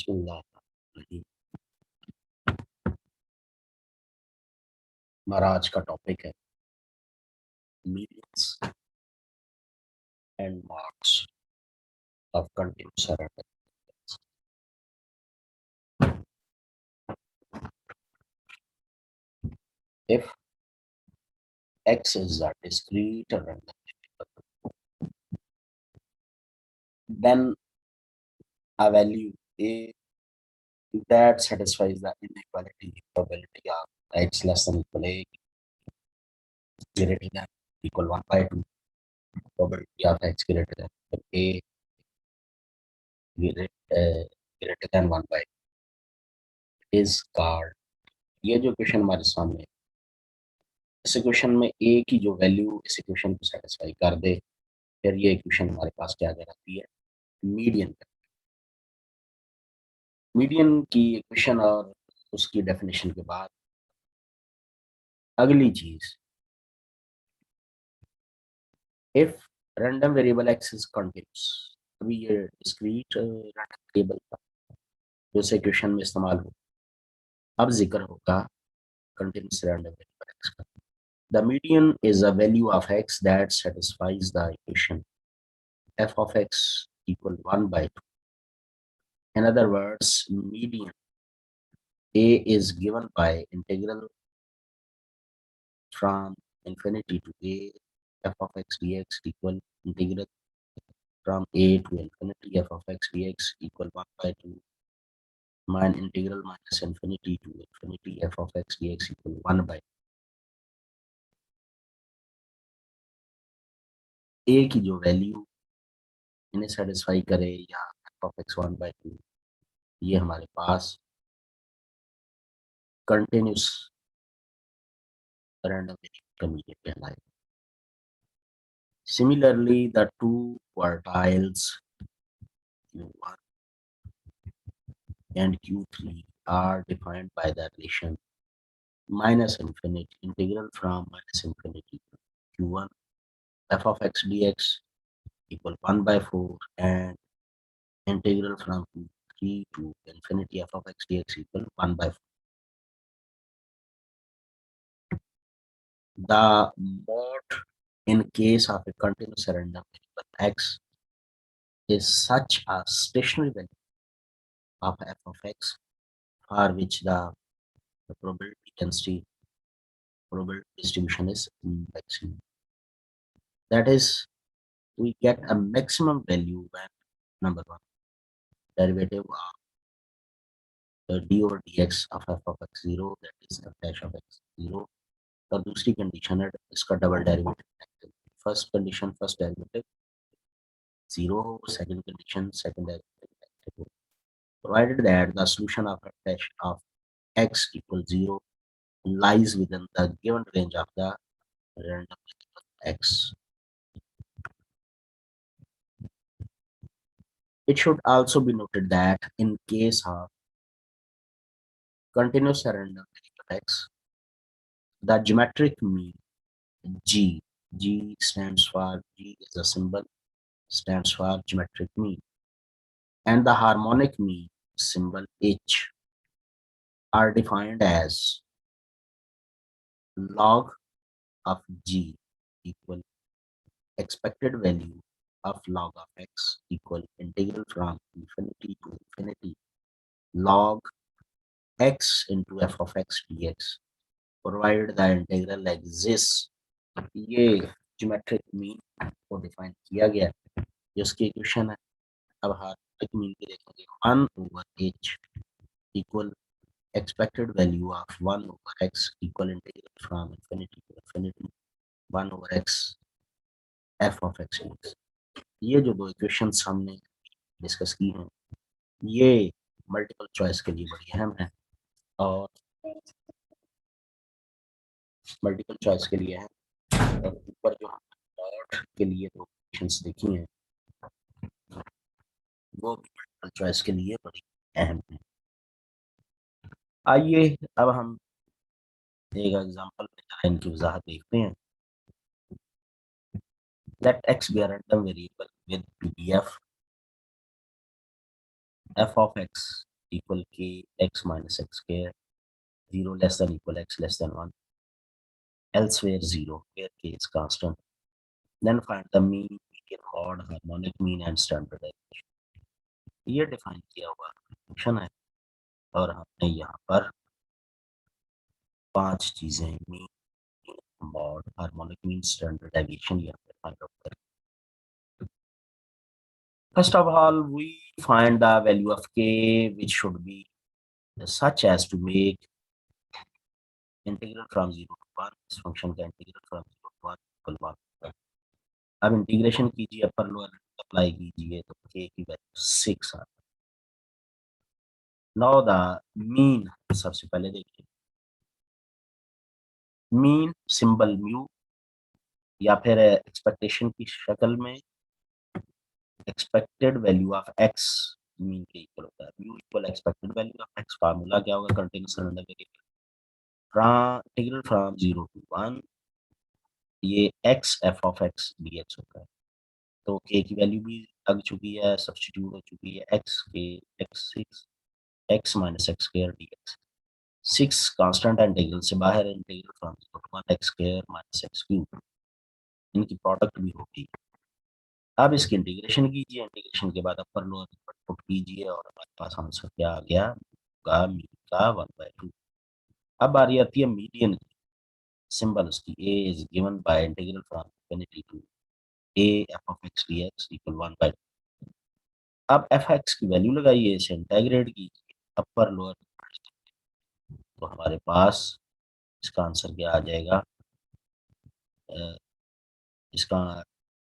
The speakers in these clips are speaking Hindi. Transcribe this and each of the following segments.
बिस्मिल्लाह। हमारा आज का टॉपिक है medians and marks of continuous error. If x is a discrete random variable, then a value a that satisfies the inequality probability of x less than equal a greater than equal 1 by 2 probability of x greater than a greater than 1 by is called। ये जो क्वेश्चन हमारे सामने है, इस इक्वेशन में a की जो वैल्यू इस इक्वेशन को सेटिस्फाई कर दे, फिर ये इक्वेशन हमारे पास क्या कहलाती है, मीडियन। मीडियन की इक्वेशन और उसकी डेफिनेशन के बाद अगली चीज, if random variable x is continuous. अभी ये डिस्क्रीट रैंडम वेरिएबल का जो इस इक्वेशन में इस्तेमाल हो, अब जिक्र होगा कंटिन्यूस रैंडम वेरिएबल एक्स का। The median is a value of x that satisfies the equation f of x equal 1 by 2. In other words, median a is given by integral from infinity to a f of x dx equal integral from a to infinity f of x dx equal 1 by 2 minus integral minus infinity to infinity f of x dx equal 1 by a की जो वैल्यू इन्हें सेटिस्फाई करे या f of x 1 by 2, ये हमारे पास कंटिन्यूस रैंडम वेरिएबल कहलाए। Similarly, the two quartiles Q1 and Q3 are defined by the relation minus infinity integral from minus infinity to Q1 f of x dx equal 1 by 4 and integral from Q3 to infinity f of x dx equal 1 by 4. The mode in case of a continuous random variable x is such a stationary value of f of x for which the probability density probability distribution is maximum. That is, we get a maximum value when number one derivative of the d over dx of f of x 0, that is f dash of x 0, और दूसरी कंडीशन है इसका double derivative. First condition first derivative 0, second condition second derivative, provided that the solution of f dash of x equals 0 lies within the given range of the random variable x. It should also be noted that in case of continuous random variable x, the geometric mean g stands for, g is a symbol, stands for geometric mean, and the harmonic mean symbol h are defined as log of g equal expected value of log of x equal integral from infinity to infinity log x into f of x dx, provided the integral exists। ये ज्योमेट्रिक मीन को डिफाइन किया गया, जिसकी इक्वेशन है। अब हार्मोनिक मीन की देखेंगे, 1 over h equal expected value of 1 over x equal integral from infinity to infinity 1 over x f of x dx। ये जो दो इक्वेशन हमने डिस्कस की हैं, ये मल्टीपल चॉइस के लिए बड़ी अहम है और मल्टीपल चॉइस के लिए है। और ऊपर जो हमने डॉट के लिए दो इक्वेशंस देखी हैं, वो मल्टीपल चॉइस के लिए बड़ी अहम है। आइए अब हम एक एग्जांपल में जरा इनकी वजाहत देखते हैं। Let x be a random variable with PDF f of x equal kx minus x square, 0 less than equal x less than 1, elsewhere 0, where k is constant. Then find the mean, median, odd, harmonic mean and standard deviation. ये डिफाइन किया हुआ फंक्शन है और हमने यहाँ पर 5 चीजें mean, mod, harmonic mean, standard deviation यहाँ पे फाइंड आउट करें. First of all, we find the value of k, which should be such as to make integral from 0 to 1. इस फंक्शन का इंटीग्रल फ्रॉम 0 to 1 इक्वल 1. अब इंटीग्रेशन कीजिए, अपर लोअर अप्लाई कीजिए तो k की वैल्यू 6 आ. नाउ द मीन, सबसे पहले देखिए मीन सिंबल म्यू या फिर एक्सपेक्टेशन की शक्ल में expected value of x mean के इक्वल होता है. Mu equal expected value of x. Formula क्या होगा? Continuous cylinder variable integral from 0 to 1, ये x f of x dx होता है. तो k की वैल्यू भी लग चुकी है, सब्स्टिट्यूट हो चुकी है, x के x6 x minus x square dx. 6 constant integral से बाहर, integral from 0 to 1 x square minus x cube, इनकी प्रोडक्ट भी होगी. अब इसकी इंटीग्रेशन कीजिए, इंटीग्रेशन के बाद अपर लोअर पुट कीजिए और हमारे पास आंसर क्या आ गया? मीन का 1/2. अब बारी आती है मीडियन की. सिंबल उसकी a is given by integral from infinity to a f of x dx equal 1/2. अब एफ एक्स की वैल्यू लगाइए, इसे इंटीग्रेट कीजिए, अपर लोअर, तो हमारे पास इसका आंसर क्या आ जाएगा? इसका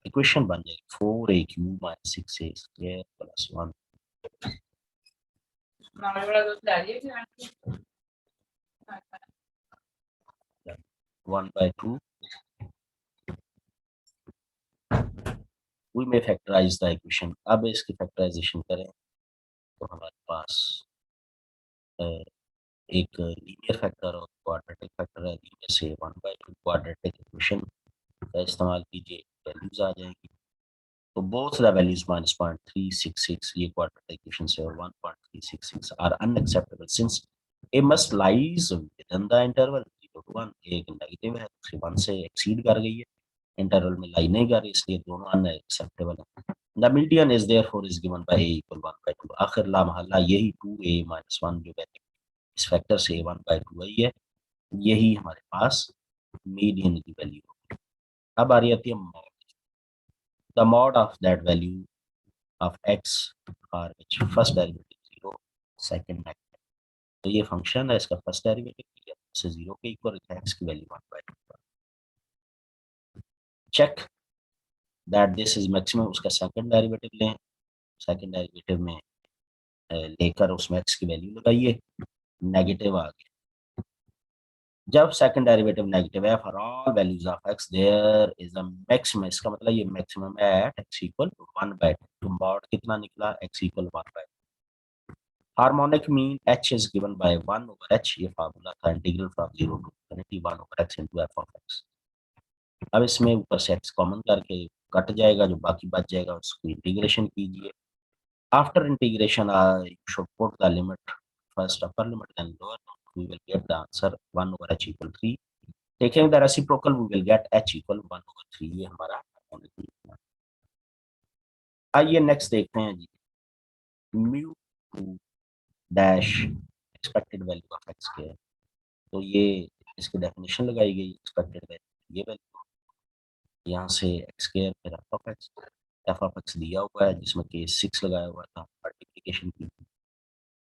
इक्वेशन बन जाएगी 4a³ - 6a² + 1 1/2. वी में फैक्टराइज द इक्वेशन. अब इसकी फैक्टराइजेशन करें तो हमारे पास एक लीनियर फैक्टर और क्वाड्रेटिक फैक्टर है. लीनियर से 1/2, क्वाड्रेटिक इक्वेशन का इस्तेमाल कीजिए, वैल्यूज आ जाएंगी. तो बोथ द वैल्यूज -0.366, ये क्वाड्रेटिक इक्वेशन से, और 1.366 are unacceptable since A must lies within the interval 0 to 1. एक नेगेटिव है, दूसरी 1 से एक्सीड कर गई है, इंटरवल में लाई नहीं कर रही, इसलिए दोनों अनएक्सेप्टेबल है. The median is therefore is given bye a equal 1/2. आखिर ला महल्ला यही 2a - 1 जो वैल्यू इस फैक्टर से 1/2 आई है, यही हमारे पास मीडियन की वैल्यू होगी. अब आ रही आती है mod. The mod of that value of x for which first derivative 0, second negative. तो ये फंक्शन है, इसका फर्स्ट डेरिवेटिव से 0 के इक्वल है, x की value 1/2. Check that this is maximum. उसका सेकंड डेरिवेटिव लें, सेकंड डेरिवेटिव में लेकर उसमें x की वैल्यू लगाइए, नेगेटिव आ गया. जब सेकंड डेरिवेटिव नेगेटिव है, for all values of x there is a maximum. इसका मतलब ये मैक्सिमम है एट x इक्वल 1/2. तो मॉड कितना निकला? x equal 1/2. Harmonic mean h is given bye 1/h. ये फार्मूला था integral from 0 to infinity 1/x into f of x. अब इसमें ऊपर से x कॉमन करके कट जाएगा, जो बाकी बच जाएगा उसको इंटीग्रेशन कीजिए. After integration you should put the limit, first upper limit then lower limit. We will get the answer 1/h equal 3. Taking the reciprocal we will get h equal 1/3. ये हमारा harmonic mean. आइए नेक्स्ट देखते हैं जी. Mu two dash expected value of X के. तो ये इसकी डेफिनेशन लगाई गई, एक्सपेक्टेड वैल्यू ये वैल्यू, यहाँ से एक्स स्क्वायर फिर एफ ऑफ एक्स दिया हुआ है जिसमें कि 6 लगाया हुआ था. मल्टीप्लिकेशन की,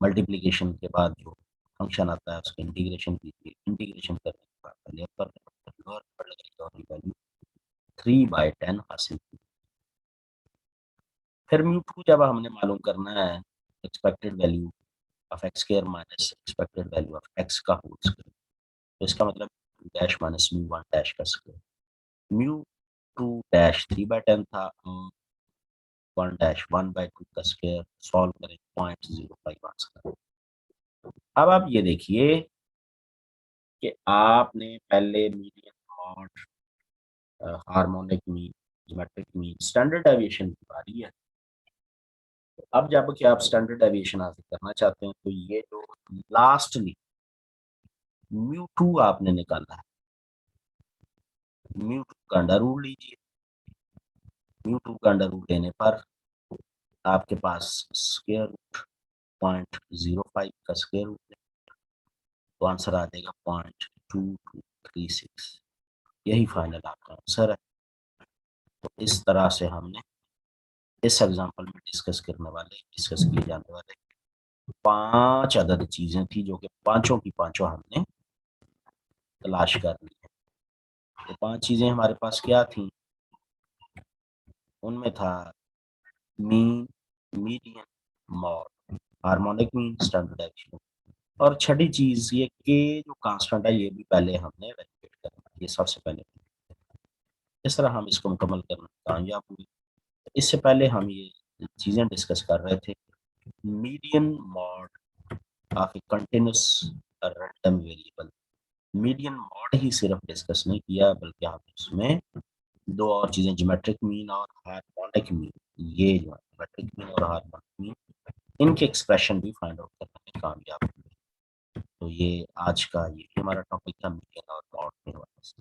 मल्टीप्लिकेशन के बाद जो फंक्शन आता है उसका इंटीग्रेशन कीजिए, इंटीग्रेशन करने के बाद पहले अपर लोअर पर लगाइए और वैल्यू 3/10 हासिल की. फिर म्यू टू जब हमने मालूम करना है expected value of x square minus expected value of x का होल स्क्वायर, तो इसका मतलब डैश माइनस म्यू 1 डैश का स्क्वायर. म्यू 2 डैश 3/10 था, 1 डैश 1/2 का स्क्वायर. सॉल्व करें 0.05 आंसर. अब आप ये देखिए कि आपने पहले median, mod, harmonic mean, geometric mean, standard deviation की बारी है. अब जब कि आप स्टैंडर्ड डेविएशन हासिल करना चाहते हैं तो ये जो लास्टली म्यू टू आपने निकाला है, म्यू टू का अंडर रूट लीजिए। म्यू टू का अंडर रूट लेने पर आपके पास स्क्वायर रूट 0.05 का स्क्वायर रूट, तो आंसर आ जाएगा 0.2236। यही फाइनल आपका आंसर है। तो इस तरह से हमने इस एग्जाम्पल में डिस्कस किए जाने वाले 5 अदद चीजें थी, जो कि पांचों की पांचों हमने तलाश कर ली है। तो 5 चीजें हमारे पास क्या थी, उनमें था mean, median, mod, harmonic mean, standard deviation, और छठी चीज ये के जो कांस्टेंट है ये भी पहले हमने वैलिडेट करना है, ये सबसे पहले। इस तरह हम इसको मुकम्मल करने में कामयाब हुए। इससे पहले हम ये चीजें डिस्कस कर रहे थे, median mode of a continuous random variable. Median mode ही सिर्फ डिस्कस नहीं किया, बल्कि हमने उसमें दो और चीजें, ज्योमेट्रिक मीन और हार्मोनिक मीन, ये जो ज्योमेट्रिक मीन और हार्मोनिक मीन, इनके एक्सप्रेशन भी फाइंड आउट करने में कामयाब हुए। तो ये आज का ये हमारा टॉपिक था मीडियन और मॉड के हवाले से।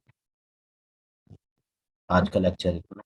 आज का लेक्चर इतना